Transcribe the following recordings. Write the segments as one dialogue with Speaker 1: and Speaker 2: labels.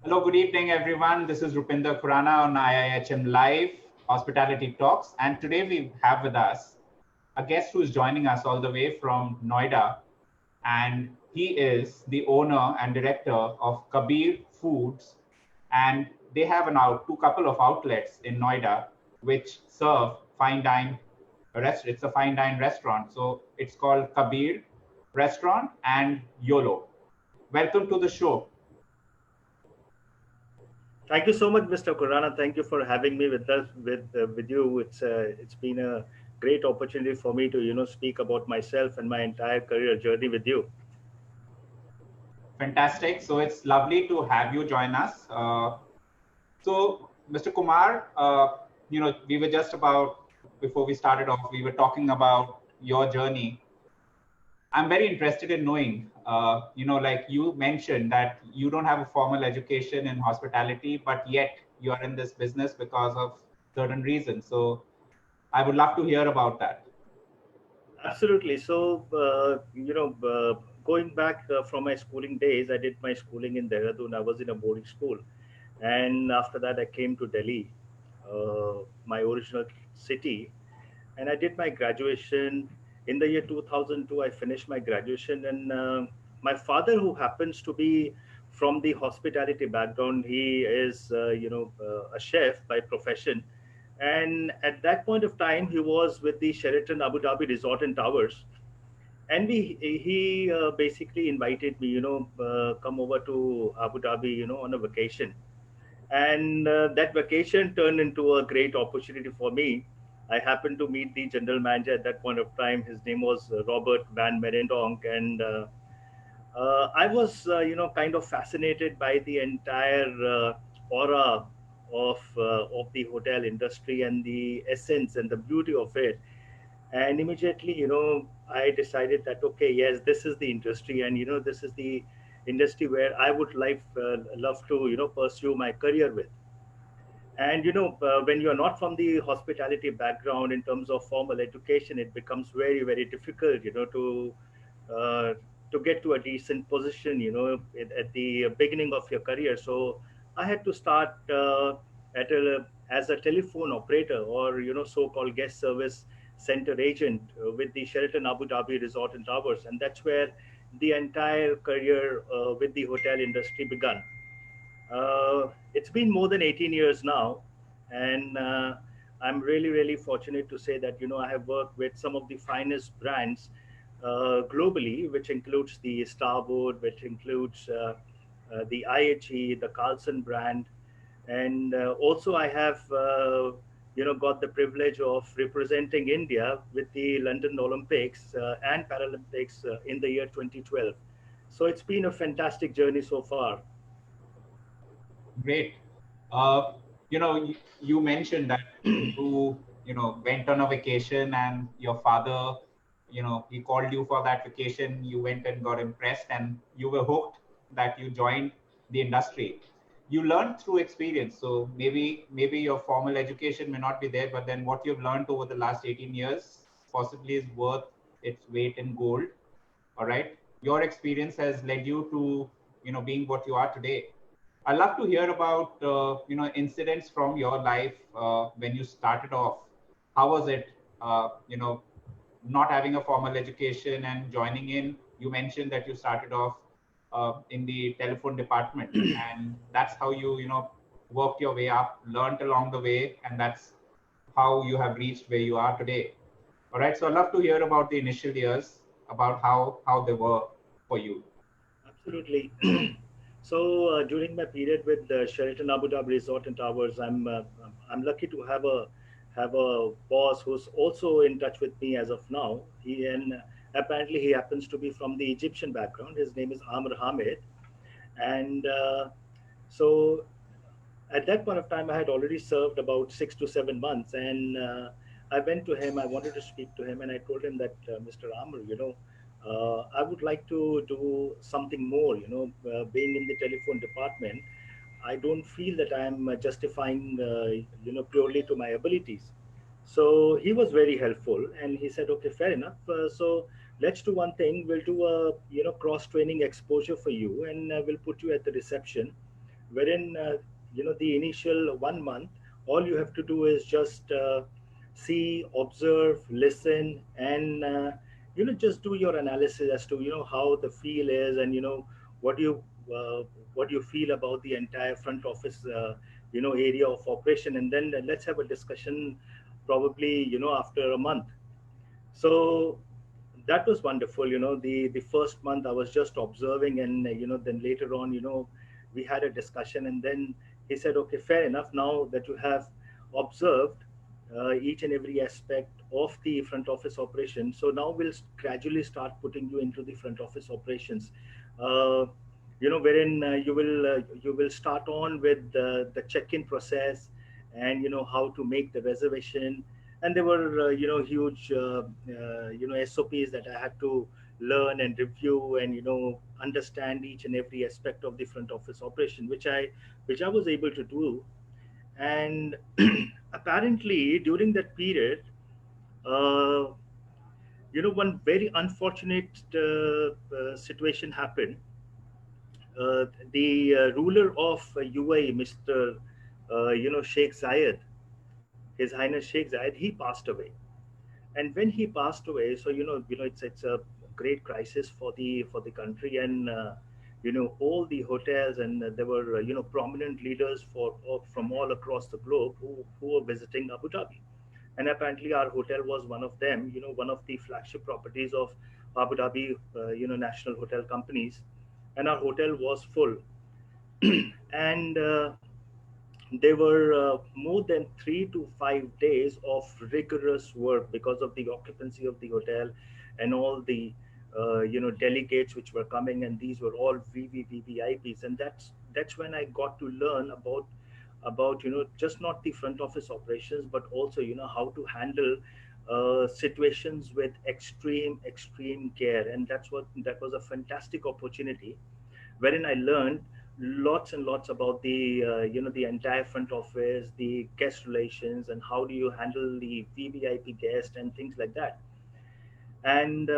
Speaker 1: Hello, good evening, everyone. This is Rupinder Khurana on IIHM Live, Hospitality Talks. And today we have with us a guest who is joining us all the way from Noida. And he is the owner and director of Kabeer Foods. And they have two couple of outlets in Noida which serve fine dine it's a fine dine restaurant. So it's called Kabeer Restaurant and YOLO. Welcome to the show.
Speaker 2: Thank you so much, Mr. Kurana. Thank you for having me with us, with you. It's been a great opportunity for me to speak about myself and my entire career journey with you.
Speaker 1: Fantastic. So it's lovely to have you join us. So, Mr. Kumar, we were just about, before we started off, we were talking about your journey. I'm very interested in knowing, like you mentioned that you don't have a formal education in hospitality, but yet you are in this business because of certain reasons. So I would love to hear about that.
Speaker 2: Absolutely. So, going back from my schooling days, I did my schooling in Dehradun. I was in a boarding school, and after that, I came to Delhi, my original city, and I did my graduation in the year 2002. I finished my graduation, and my father, who happens to be from the hospitality background, he is a chef by profession, and at that point of time, he was with the Sheraton Abu Dhabi Resort and Towers, and he basically invited me, come over to Abu Dhabi, on a vacation, and that vacation turned into a great opportunity for me. I happened to meet the general manager at that point of time. His name was Robert Van Merendonk, and I was, kind of fascinated by the entire aura of the hotel industry and the essence and the beauty of it. And immediately, I decided that okay, yes, this is the industry, and this is the industry where I would love to pursue my career with. And when you're not from the hospitality background in terms of formal education, it becomes very, very difficult uh, to get to a decent position at the beginning of your career. So I had to start as a telephone operator, or so-called guest service center agent with the Sheraton Abu Dhabi Resort and Towers, and that's where the entire career with the hotel industry began. It's been more than 18 years now, and I'm really, really fortunate to say that I have worked with some of the finest brands globally, which includes the Starboard, which includes the IHE, the Carlson brand, and also I have got the privilege of representing India with the London Olympics and Paralympics in the year 2012. So it's been a fantastic journey so far.
Speaker 1: Great. Uh, you mentioned that went on a vacation and your father, he called you for that vacation. You went and got impressed and you were hooked that you joined the industry. You learned through experience. So maybe your formal education may not be there, but then what you've learned over the last 18 years possibly is worth its weight in gold. All right. Your experience has led you to, being what you are today. I'd love to hear about incidents from your life when you started off. How was it? Not having a formal education and joining in. You mentioned that you started off in the telephone department, and that's how you worked your way up, learned along the way, and that's how you have reached where you are today. All right. So I'd love to hear about the initial years, about how they were for you.
Speaker 2: Absolutely. So during my period with the Sheraton Abu Dhabi Resort and Towers, I'm lucky to have a boss who's also in touch with me as of now. Apparently he happens to be from the Egyptian background. His name is Amr Hamid, and so at that point of time, I had already served about 6 to 7 months, and I went to him. I wanted to speak to him, and I told him that Mr. Amr, I would like to do something more. Being in the telephone department, I don't feel that I'm justifying, purely to my abilities. So he was very helpful, and he said, "Okay, fair enough. So let's do one thing. We'll do a cross training exposure for you, and we'll put you at the reception wherein the initial 1 month, all you have to do is just see, observe, listen, and just do your analysis as to how the feel is, and what you uh, what you feel about the entire front office area of operation, and then let's have a discussion probably after a month. So that was wonderful. The first month I was just observing, and then later on, we had a discussion, and then he said, okay, fair enough, now that you have observed each and every aspect of the front office operation, so now we'll gradually start putting you into the front office operations, uh, wherein you will start on with the check-in process, and how to make the reservation. And there were huge SOPs that I had to learn and review, and understand each and every aspect of the front office operation, which I was able to do. And apparently during that period, uh, one very unfortunate situation happened. The ruler of UAE, Mr. Sheikh Zayed, His Highness Sheikh Zayed, he passed away. And when he passed away, so it's a great crisis for the country, and all the hotels, and there were prominent leaders from all across the globe who were visiting Abu Dhabi. And apparently our hotel was one of them, one of the flagship properties of Abu Dhabi, national hotel companies. And our hotel was full. And there were more than 3 to 5 days of rigorous work because of the occupancy of the hotel, and all the delegates which were coming, and these were all VVVIPs. And that's when I got to learn about just not the front office operations, but also how to handle situations with extreme care. And that was a fantastic opportunity, wherein I learned lots and lots about the entire front office, the guest relations, and how do you handle the VVIP guest and things like that. And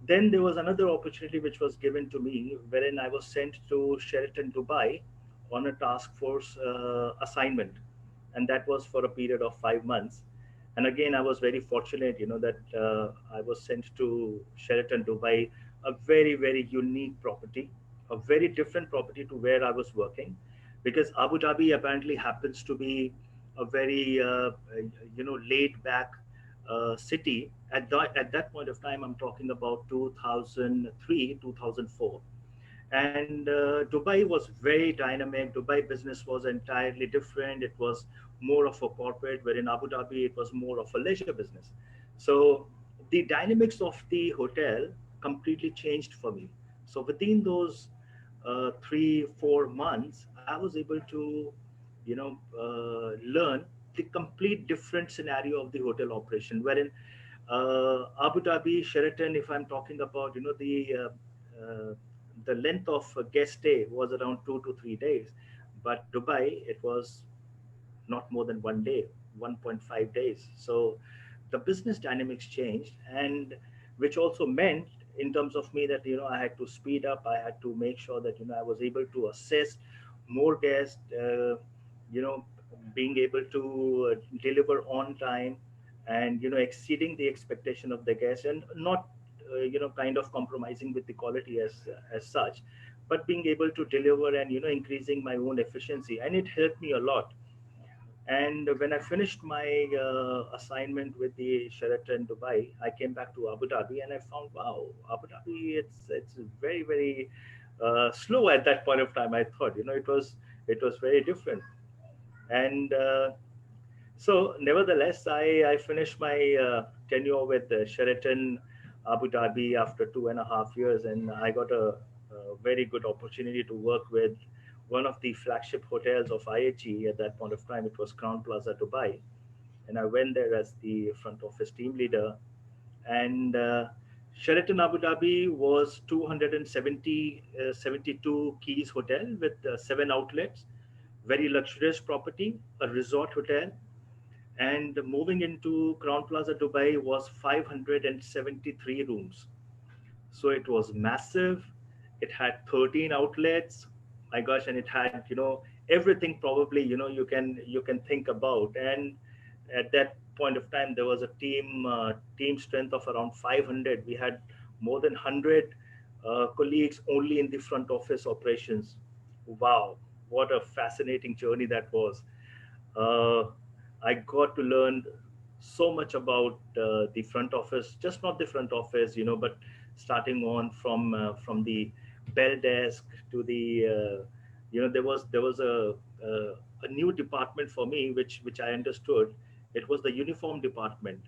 Speaker 2: then there was another opportunity which was given to me, wherein I was sent to Sheraton, Dubai, on a task force assignment, and that was for a period of 5 months. And again, I was very fortunate, that I was sent to Sheraton, Dubai, a very very unique property, a very different property to where I was working, because Abu Dhabi apparently happens to be a very laid back city at that point of time. I'm talking about 2003, 2004. And Dubai was very dynamic. Dubai business was entirely different. It was more of a corporate, where in Abu Dhabi it was more of a leisure business. So the dynamics of the hotel completely changed for me. So within those 3 4 months, I was able to learn the complete different scenario of the hotel operation, wherein Abu Dhabi, Sheraton, if I'm talking about, the length of a guest stay was around 2 to 3 days, but Dubai, it was not more than 1 day, 1.5 days. So the business dynamics changed, and which also meant in terms of me that I had to speed up. I had to make sure that I was able to assist more guests, you know, being able to deliver on time, and exceeding the expectation of the guests, and not kind of compromising with the quality as such, but being able to deliver, and increasing my own efficiency, and it helped me a lot. And when I finished my assignment with the Sheraton Dubai, I came back to Abu Dhabi, and I found, wow, Abu Dhabi, it's very very slow at that point of time. I thought, it was very different. And nevertheless, I finished my tenure with Sheraton Abu Dhabi after 2.5 years, and I got a very good opportunity to work with one of the flagship hotels of IHG at that point of time. It was Crown Plaza Dubai, and I went there as the front office team leader. And Sheraton Abu Dhabi was 72 keys hotel with 7 outlets, very luxurious property, a resort hotel. And moving into Crown Plaza Dubai was 573 rooms. So it was massive. It had 13 outlets, My gosh, and it had, everything probably, you can think about. And at that point of time, there was a team strength of around 500. We had more than 100 colleagues only in the front office operations. Wow, what a fascinating journey that was. uh, I got to learn so much about the front office, just not the front office, but starting on from the bell desk to the, there was a new department for me, which I understood. It was the uniform department,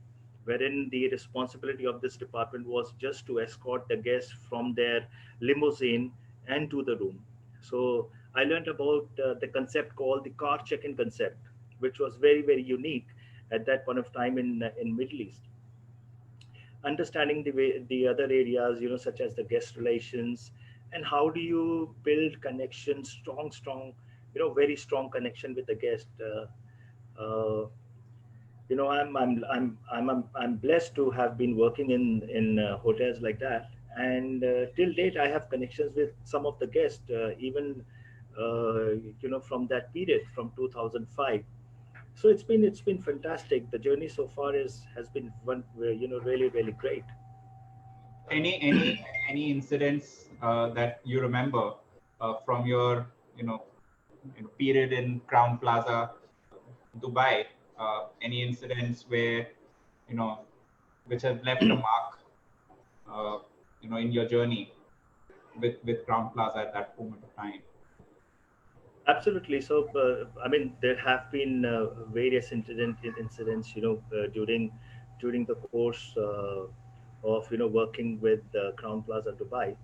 Speaker 2: wherein the responsibility of this department was just to escort the guests from their limousine and to the room. So I learned about the concept called the car check-in concept, which was very very unique at that point of time in Middle East. Understanding the other areas, such as the guest relations, and how do you build connection, strong, very strong connection with the guest. Uh, I'm blessed to have been working in hotels like that, and till date I have connections with some of the guests, even from that period from 2005. So it's been fantastic. The journey so far is has been one, really really great.
Speaker 1: Any incidents that you remember from your you know, period in Crown Plaza, Dubai? Any incidents where, you know, which have left a mark, uh, in your journey with Crown Plaza at that moment of time?
Speaker 2: Absolutely. So, I mean, there have been various incidents, during the course of working with Crown Plaza Dubai,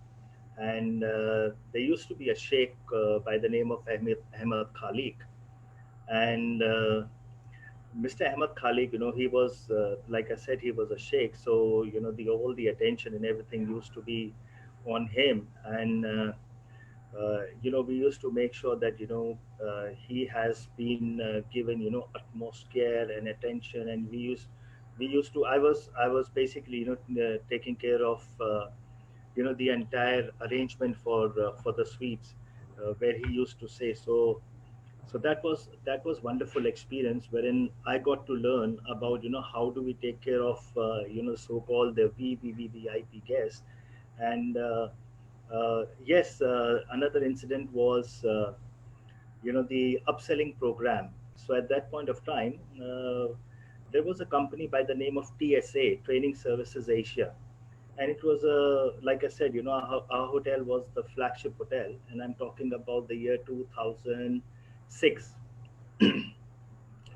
Speaker 2: and there used to be a sheikh by the name of Ahmed Khalik, and Mr. Ahmed Khalik, he was, like I said, he was a sheikh, so the all the attention and everything used to be on him, and we used to make sure that he has been given utmost care and attention, and we used to I was basically taking care of the entire arrangement for the suites where he used to stay. So that was wonderful experience, wherein I got to learn about how do we take care of so-called the VVVVIP guests. And yes, another incident was the upselling program. So at that point of time, there was a company by the name of TSA, Training Services Asia, and it was like I said, our hotel was the flagship hotel, and I'm talking about the year 2006,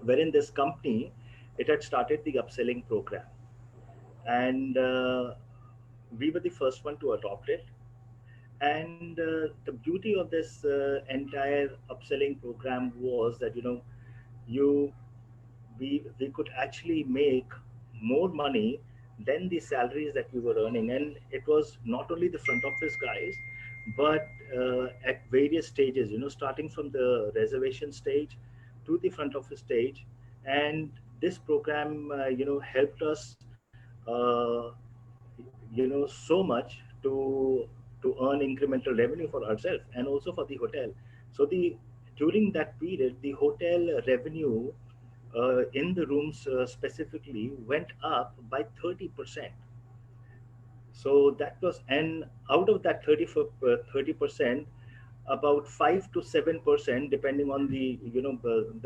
Speaker 2: wherein this company, it had started the upselling program, and we were the first one to adopt it. And the beauty of this entire upselling program was that you we could actually make more money than the salaries that we were earning. And it was not only the front office guys, but at various stages, starting from the reservation stage to the front office stage. And this program helped us uh, so much to earn incremental revenue for ourselves and also for the hotel. So the during that period, the hotel revenue in the rooms specifically went up by 30%. So that was, and out of that 30%, about 5 to 7%, depending on the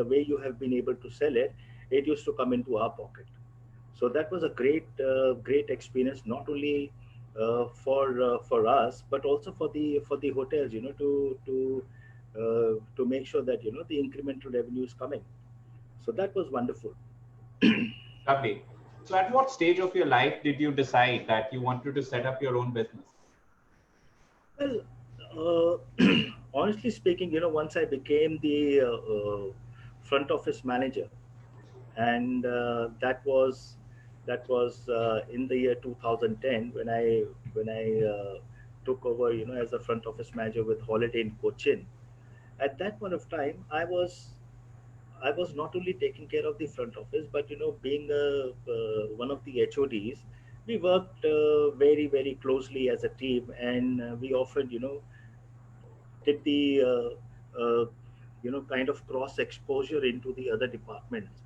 Speaker 2: way you have been able to sell it, it used to come into our pocket. So that was a great experience, not only for us, but also for the hotels, to make sure that the incremental revenue is coming. So that was wonderful.
Speaker 1: Lovely. So, at what stage of your life did you decide that you wanted to set up your own business?
Speaker 2: Well, honestly speaking, once I became the front office manager, and that was in the year 2010, when I took over, as a front office manager with Holiday in Cochin. At that point of time, I was not only taking care of the front office, but being one of the HODs, we worked very very closely as a team, and we offered did the kind of cross exposure into the other departments.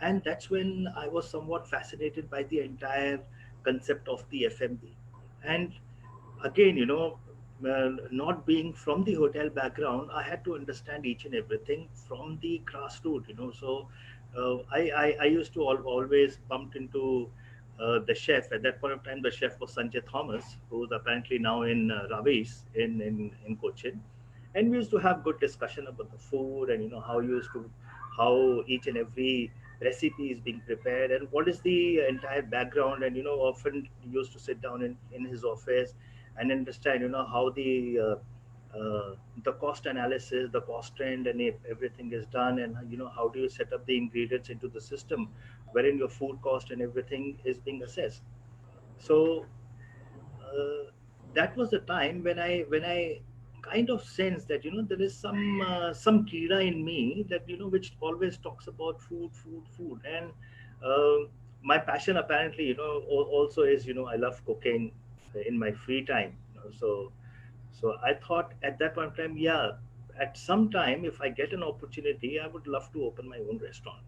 Speaker 2: And that's when I was somewhat fascinated by the entire concept of the FMB. And again, not being from the hotel background, I had to understand each and everything from the grassroots. So I used to always bumped into the chef. At that point of time, the chef was Sanjay Thomas, who is apparently now in Ravis in Cochin. And we used to have good discussion about the food, and how each and every recipe is being prepared, and what is the entire background. And often used to sit down in his office and understand how the cost analysis, the cost trend, and if everything is done, and how do you set up the ingredients into the system wherein your food cost and everything is being assessed. So uh, that was the time when I kind of sensed that there is some kira in me that which always talks about food. And my passion apparently also is I love cooking in my free time. So I thought at that point in time, yeah, at some time if I get an opportunity, I would love to open my own restaurant.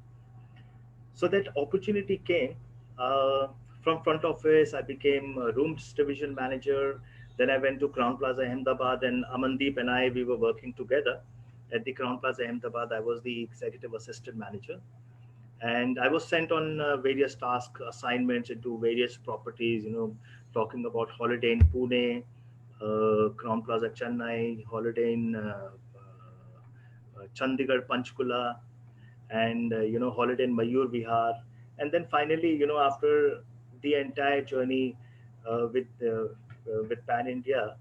Speaker 2: So that opportunity came. uh, from front office I became a rooms division manager. Then I went to Crown Plaza Ahmedabad, and Amandeep and I, we were working together at the Crown Plaza Ahmedabad. I was the executive assistant manager, and I was sent on various task assignments into various properties, talking about holiday in Pune, Crown Plaza Chennai, holiday in Chandigarh Panchkula, and holiday in Mayur Vihar. And then finally, after the entire journey with Pan India,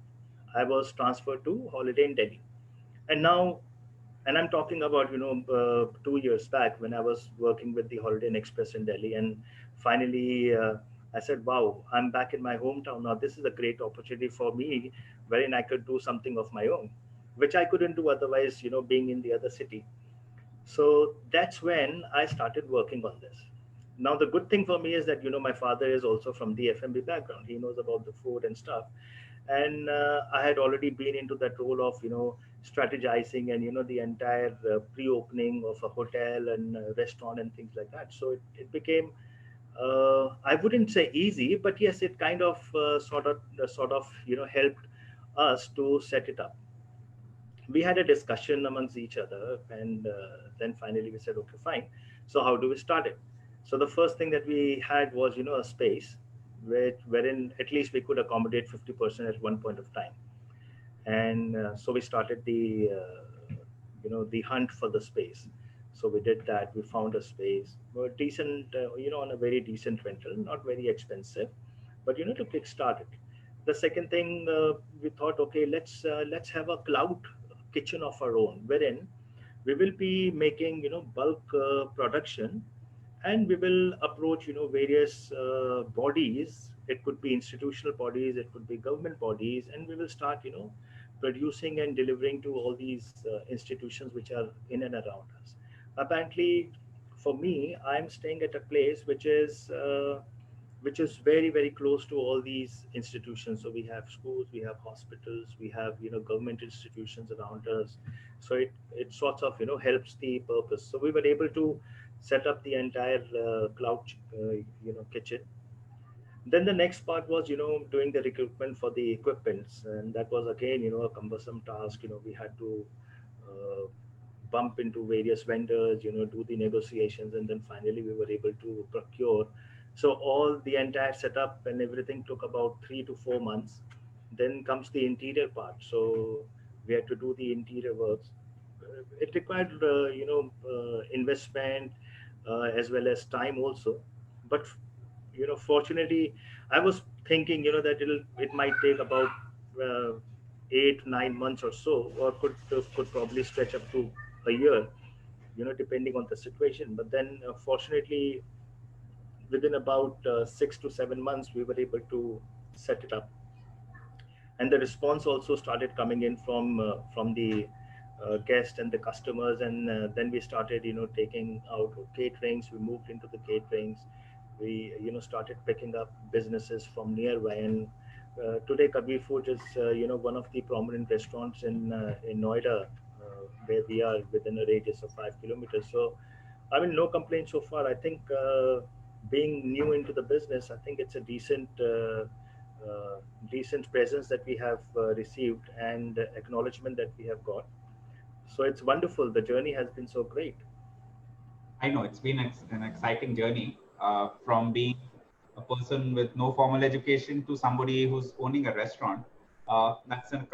Speaker 2: I was transferred to holiday in Delhi. And now, and I'm talking about 2 years back when I was working with the Holiday Inn Express in Delhi. And finally, I said, wow, I'm back in my hometown now. This is a great opportunity for me, wherein I could do something of my own, which I couldn't do otherwise, being in the other city. So that's when I started working on this. Now the good thing for me is that my father is also from the F&B background. He knows about the food and stuff, and I had already been into that role of strategizing, and the entire pre-opening of a hotel and restaurant and things like that. So it became, I wouldn't say easy, but yes, it kind of sort of helped us to set it up. We had a discussion amongst each other, and then finally we said, okay, fine, so how do we start it? So the first thing that we had was a space wherein at least we could accommodate 50% at one point of time. And so we started the hunt for the space. So we did that. We found a space, a decent, on a very decent rental, not very expensive, but to kickstart it. The second thing, we thought, okay, let's have a cloud kitchen of our own, wherein we will be making bulk production, and we will approach various bodies. It could be institutional bodies, it could be government bodies, and we will start producing and delivering to all these institutions which are in and around us. Apparently, for me, I'm staying at a place which is very very close to all these institutions. So we have schools, we have hospitals, we have government institutions around us. So it sorts of helps the purpose. So we were able to set up the entire cloud kitchen. Then the next part was doing the recruitment for the equipments, and that was again a cumbersome task. We had to uh, bump into various vendors, do the negotiations, and then finally we were able to procure. So all the entire setup and everything took about 3 to 4 months. Then comes the interior part. So we had to do the interior works. It required investment, as well as time also. But fortunately, I was thinking that it might take about 8 9 months or so, or could probably stretch up to a year, depending on the situation. But then, fortunately, within about 6 to 7 months, we were able to set it up. And the response also started coming in from the guests and the customers. And then we started taking out caterings. We moved into the caterings. We started picking up businesses from nearby. And Today, Kabeer Foods is one of the prominent restaurants in Noida, where we are within a radius of 5 kilometers. So, I mean, no complaints so far. I think being new into the business, I think it's a decent presence that we have received and acknowledgement that we have got. So it's wonderful. The journey has been so great.
Speaker 1: I know it's been an exciting journey from being a person with no formal education to somebody who's owning a restaurant. That's a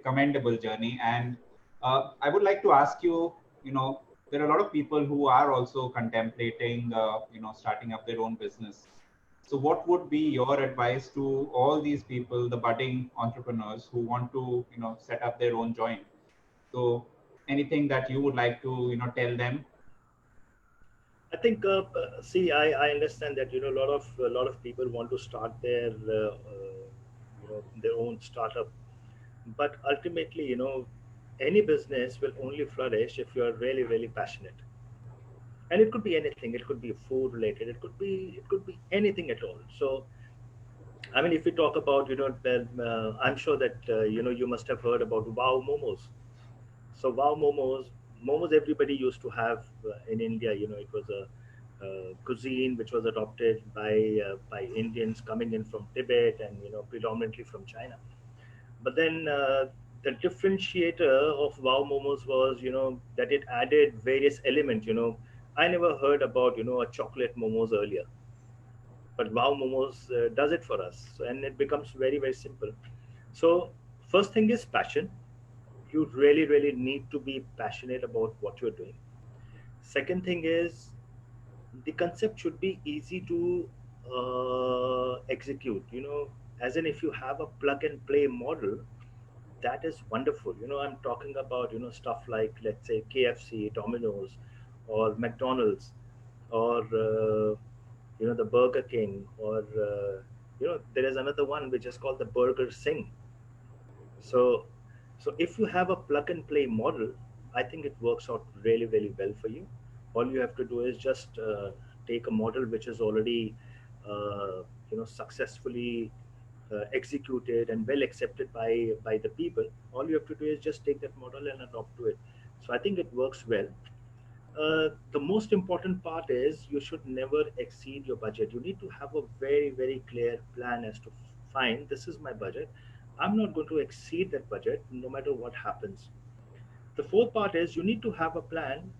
Speaker 1: commendable journey. And I would like to ask you, there are a lot of people who are also contemplating, starting up their own business. So, what would be your advice to all these people, the budding entrepreneurs who want to, set up their own joint? So, anything that you would like to, tell them?
Speaker 2: I think, see, I understand that a lot of people want to start their own startup, but ultimately, any business will only flourish if you are really really passionate. And it could be anything. It could be food related. It could be anything at all. So I mean, if we talk about, I'm sure that you must have heard about Wow Momos. So Wow Momos everybody used to have in India. It was a cuisine which was adopted by Indians coming in from Tibet and predominantly from China. But then the differentiator of Wow Momos was that it added various elements. I never heard about a chocolate momos earlier, but Wow Momos does it for us, and it becomes very very simple. So first thing is passion. You really really need to be passionate about what you're doing. Second thing is the concept should be easy to execute. As in, if you have a plug and play model, that is wonderful. I'm talking about stuff like, let's say, KFC, Domino's, or McDonald's, or the Burger King, or there is another one which is called the Burger Sing. So so if you have a plug and play model, I think it works out really really well for you. All you have to do is just take a model which is already successfully executed and well accepted by the people. All you have to do is just take that model and adopt to it. So I think it works well. The most important part is you should never exceed your budget. You need to have a very very clear plan as to, fine, this is my budget. I'm not going to exceed that budget no matter what happens. The fourth part is you need to have a plan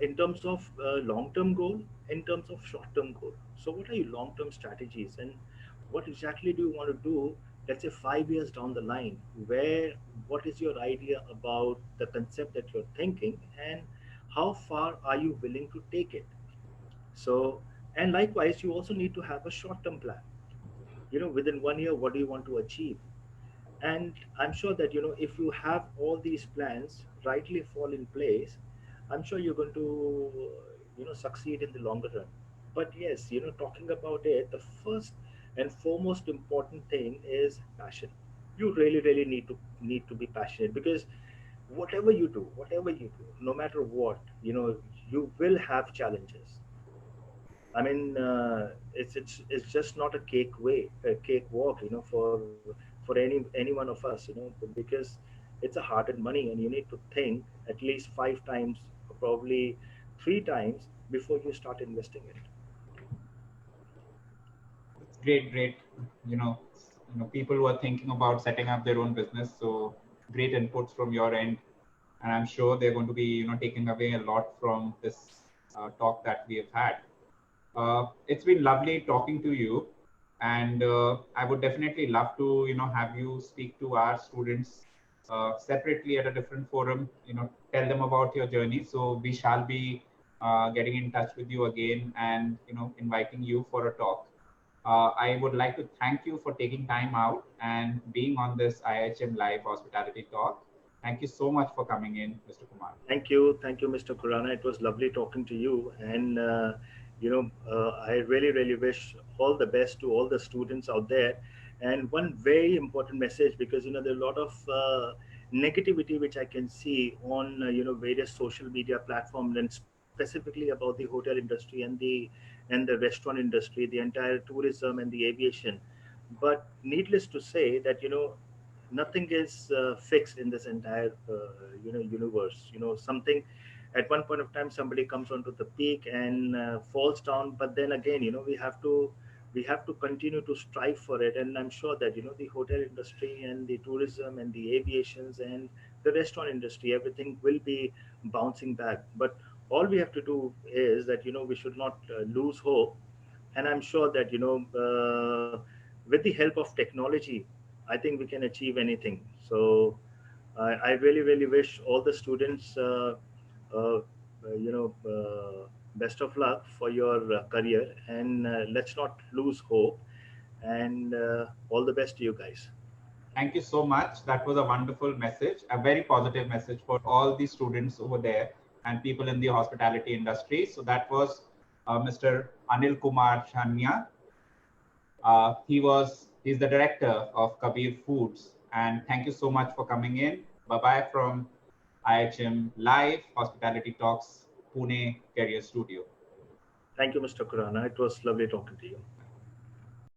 Speaker 2: in terms of long term goal, in terms of short term goal. So what are your long term strategies, and what exactly do you want to do, let's say 5 years down the line? Where What is your idea about the concept that you're thinking, and how far are you willing to take it? So, and likewise, you also need to have a short term plan. Within 1 year, what do you want to achieve? And I'm sure that if you have all these plans rightly fall in place, I'm sure you're going to succeed in the longer run. But yes, talking about it, the first and foremost important thing is passion. You really really need to be passionate, because whatever you do, no matter what, you will have challenges. I mean, it's just not a cake walk, for any one of us, because it's a hard earned money, and you need to think at least 5 times, or probably 3 times before you start investing it.
Speaker 1: It's great, great. People who are thinking about setting up their own business. So great inputs from your end, and I'm sure they're going to be, taking away a lot from this talk that we have had. It's been lovely talking to you, and I would definitely love to, have you speak to our students separately at a different forum. Tell them about your journey. So we shall be getting in touch with you again, and inviting you for a talk. I would like to thank you for taking time out and being on this IIHM Live Hospitality Talk. Thank you so much for coming in, Mr. Kumar.
Speaker 2: Thank you, Mr. Kurana. It was lovely talking to you, and I really, really wish all the best to all the students out there. And one very important message, because there are a lot of negativity which I can see on various social media platforms, and specifically about the hotel industry and the restaurant industry, the entire tourism and the aviation. But needless to say that nothing is fixed in this entire universe. Something at one point of time somebody comes onto the peak and falls down, but then again we have to continue to strive for it. And I'm sure that the hotel industry and the tourism and the aviations and the restaurant industry, everything will be bouncing back. But all we have to do is that we should not lose hope. And I'm sure that with the help of technology, I think we can achieve anything. So I really really wish all the students uh, best of luck for your career, and let's not lose hope. And all the best to you guys.
Speaker 1: Thank you so much. That was a wonderful message, a very positive message for all the students over there and people in the hospitality industry. So that was Mr. Anil Kumar Chuniyana. He's the director of Kabeer Foods. And thank you so much for coming in. Bye bye from IIHM Live Hospitality Talks Pune Career Studio.
Speaker 2: Thank you, Mr. Kurana. It was lovely talking to you.